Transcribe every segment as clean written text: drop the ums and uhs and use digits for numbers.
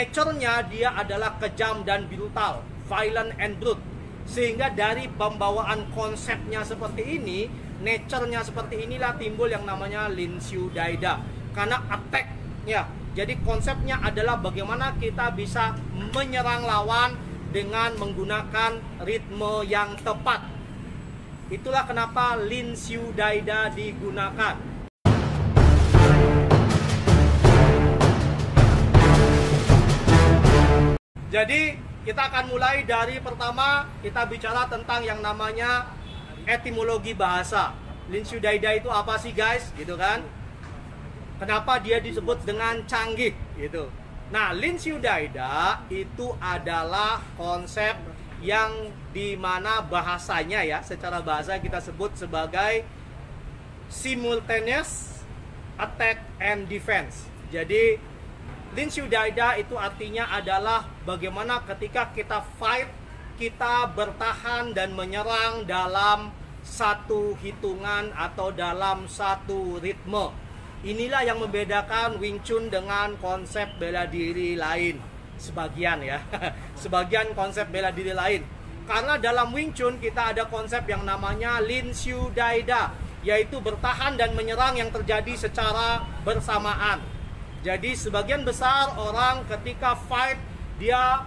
nature-nya dia adalah kejam dan brutal, violent and brute. Sehingga dari pembawaan konsepnya seperti ini, nature-nya seperti inilah timbul yang namanya Lin Shu Daida. Karena attack ya. Jadi konsepnya adalah bagaimana kita bisa menyerang lawan dengan menggunakan ritme yang tepat. Itulah kenapa Lin Shu Daida digunakan. Jadi kita akan mulai dari pertama, kita bicara tentang yang namanya etimologi bahasa. Lin Shu Daida itu apa sih guys? Gitu kan? Kenapa dia disebut dengan canggih? Gitu. Nah, Lin Shu Daida itu adalah konsep yang dimana bahasanya ya, secara bahasa kita sebut sebagai simultaneous attack and defense. Jadi Lin Shu Daida itu artinya adalah bagaimana ketika kita fight, kita bertahan dan menyerang dalam satu hitungan atau dalam satu ritme. Inilah yang membedakan Wing Chun dengan konsep bela diri lain. Sebagian ya, sebagian konsep bela diri lain. Karena dalam Wing Chun kita ada konsep yang namanya Lin Shu Daida, yaitu bertahan dan menyerang yang terjadi secara bersamaan. Jadi sebagian besar orang ketika fight, dia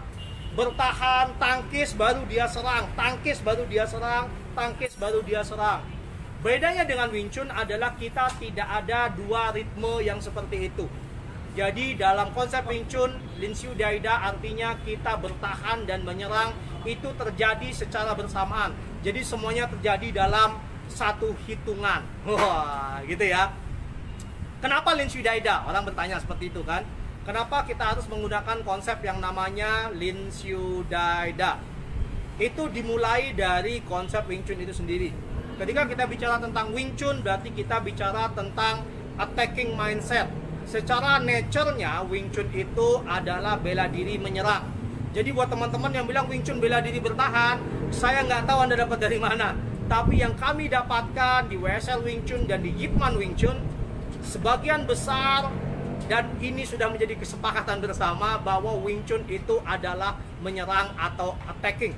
bertahan, tangkis baru dia serang, tangkis baru dia serang, tangkis baru dia serang. Bedanya dengan Wing Chun adalah kita tidak ada dua ritme yang seperti itu. Jadi dalam konsep Wing Chun, Lin Shu Daida artinya kita bertahan dan menyerang itu terjadi secara bersamaan. Jadi semuanya terjadi dalam satu hitungan. Wah, gitu ya. Kenapa Lin Shu Daida? Orang bertanya seperti itu kan. Kenapa kita harus menggunakan konsep yang namanya Lin Shu Daida? Itu dimulai dari konsep Wing Chun itu sendiri. Ketika kita bicara tentang Wing Chun, berarti kita bicara tentang attacking mindset. Secara nature-nya Wing Chun itu adalah bela diri menyerang. Jadi buat teman-teman yang bilang Wing Chun bela diri bertahan, saya nggak tahu Anda dapat dari mana. Tapi yang kami dapatkan di WSL Wing Chun dan di Yip Man Wing Chun, sebagian besar, dan ini sudah menjadi kesepakatan bersama bahwa Wing Chun itu adalah menyerang atau attacking.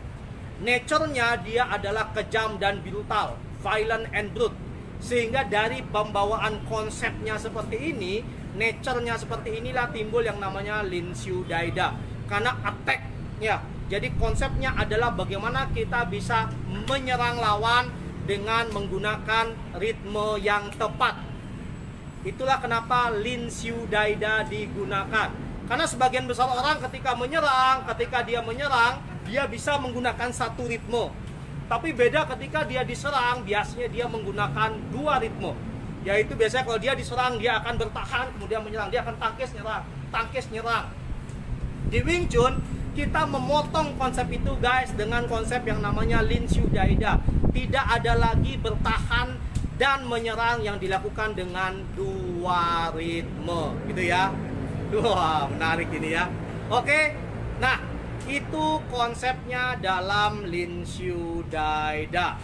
Nature-nya dia adalah kejam dan brutal, violent and brute. Sehingga dari pembawaan konsepnya seperti ini, nature-nya seperti inilah timbul yang namanya Lin Shu Daida. Karena attack ya. Jadi konsepnya adalah bagaimana kita bisa menyerang lawan dengan menggunakan ritme yang tepat. Itulah kenapa Lin Shu Daida digunakan. Karena sebagian besar orang ketika dia menyerang, dia bisa menggunakan satu ritme. Tapi beda ketika dia diserang, biasanya dia menggunakan dua ritme. Yaitu biasanya kalau dia diserang, dia akan bertahan, kemudian menyerang. Dia akan tangkis, nyerang, tangkis, nyerang. Di Wing Chun, kita memotong konsep itu guys dengan konsep yang namanya Lin Shu Daida. Tidak ada lagi bertahan dan menyerang yang dilakukan dengan dua ritme. Gitu ya. Wah, menarik ini ya. Oke, nah itu konsepnya dalam Lin Shu Daida.